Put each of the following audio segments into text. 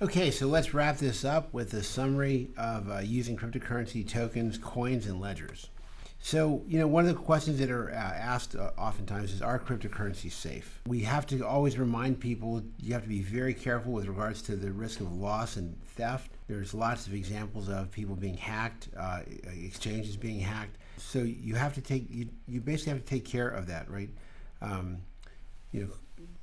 Okay, so let's wrap this up with a summary of using cryptocurrency tokens, coins, and ledgers. So, one of the questions that are asked oftentimes is, are cryptocurrencies safe? We have to always remind people you have to be very careful with regards to the risk of loss and theft. There's lots of examples of people being hacked, exchanges being hacked. So you have to you basically have to take care of that, right? You know,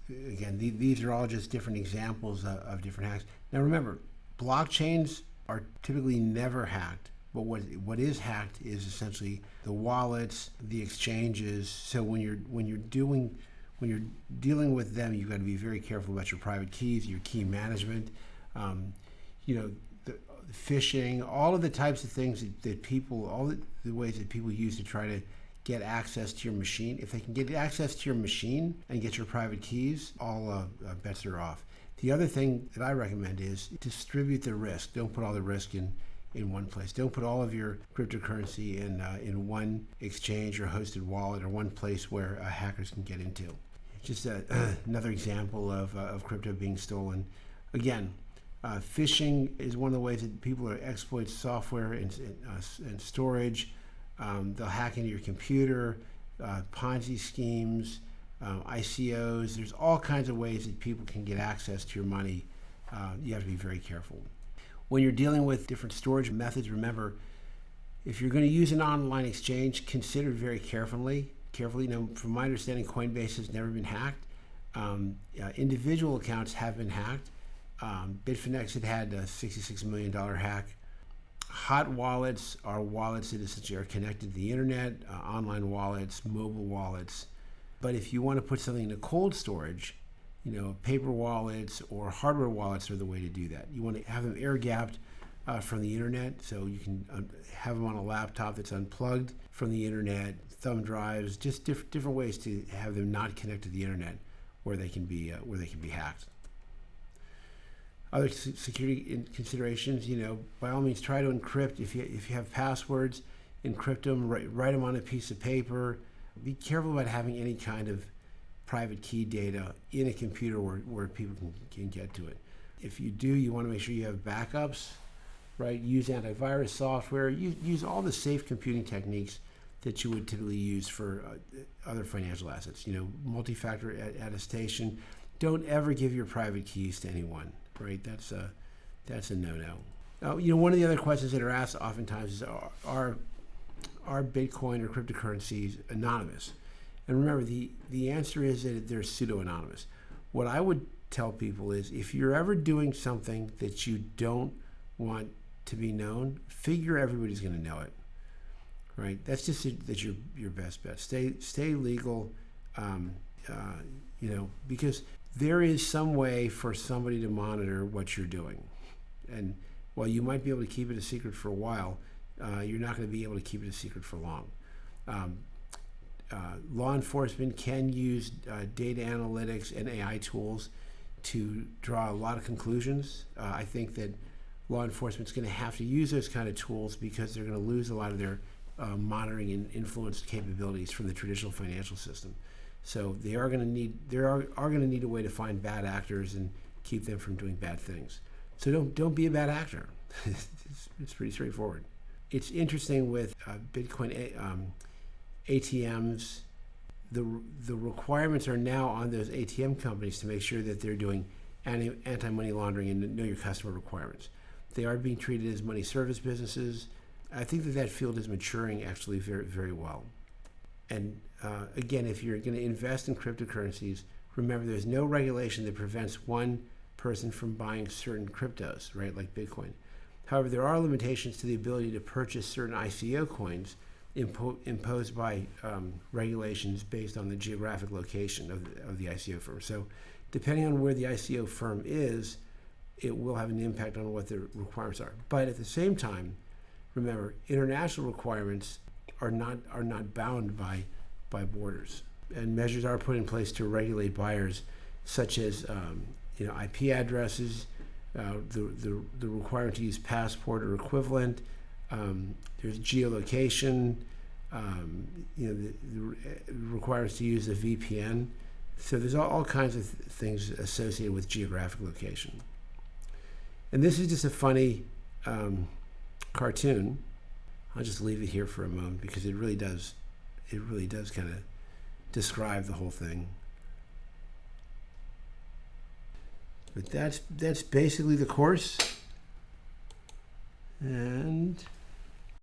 Again, these are all just different examples of different hacks. Now remember, blockchains are typically never hacked, but what is hacked is essentially the wallets, the exchanges. So when you're dealing with them, you've got to be very careful about your private keys, your key management. The phishing, all of the types of things that people, all the ways that people use to try to get access to your machine. If they can get access to your machine and get your private keys, all bets are off. The other thing that I recommend is distribute the risk. Don't put all the risk in one place. Don't put all of your cryptocurrency in one exchange or hosted wallet or one place where hackers can get into. Just another example of crypto being stolen. Again, phishing is one of the ways that people exploit software and storage. They'll hack into your computer, Ponzi schemes, ICOs. There's all kinds of ways that people can get access to your money. You have to be very careful. When you're dealing with different storage methods, remember, if you're going to use an online exchange, consider it very carefully. From my understanding, Coinbase has never been hacked. Individual accounts have been hacked. Bitfinex had a $66 million hack. Hot wallets are wallets that essentially are connected to the internet, online wallets, mobile wallets. But if you want to put something into cold storage, paper wallets or hardware wallets are the way to do that. You want to have them air-gapped from the internet, so you can have them on a laptop that's unplugged from the internet, thumb drives, just different ways to have them not connect to the internet where they can be hacked. Other security considerations, by all means, try to encrypt. If you have passwords, encrypt them, write them on a piece of paper. Be careful about having any kind of private key data in a computer where people can get to it. If you do, you want to make sure you have backups, right? Use antivirus software. Use all the safe computing techniques that you would typically use for other financial assets. Multi-factor attestation. Don't ever give your private keys to anyone. Right, that's a no-no. One of the other questions that are asked oftentimes is, are Bitcoin or cryptocurrencies anonymous? And remember, the answer is that they're pseudo-anonymous. What I would tell people is, if you're ever doing something that you don't want to be known, figure everybody's going to know it. Right? That's your best bet. Stay legal. Because there is some way for somebody to monitor what you're doing. And while you might be able to keep it a secret for a while, you're not going to be able to keep it a secret for long. Law enforcement can use data analytics and AI tools to draw a lot of conclusions. I think that law enforcement's going to have to use those kind of tools because they're going to lose a lot of their monitoring and influence capabilities from the traditional financial system. So they are going to need a way to find bad actors and keep them from doing bad things. So don't be a bad actor. It's pretty straightforward. It's interesting with Bitcoin ATMs. The requirements are now on those ATM companies to make sure that they're doing anti-money laundering and know your customer requirements. They are being treated as money service businesses. I think that field is maturing actually very, very well. And again, if you're going to invest in cryptocurrencies, remember there's no regulation that prevents one person from buying certain cryptos, right, like Bitcoin. However, there are limitations to the ability to purchase certain ICO coins imposed by regulations based on the geographic location of the ICO firm. So depending on where the ICO firm is, it will have an impact on what the requirements are. But at the same time, remember, international requirements are not bound by borders, and measures are put in place to regulate buyers, such as IP addresses, the requirement to use passport or equivalent. There's geolocation. The requirements to use a VPN. So there's all kinds of things associated with geographic location. And this is just a funny cartoon. I'll just leave it here for a moment because it really does kind of describe the whole thing. But that's basically the course. And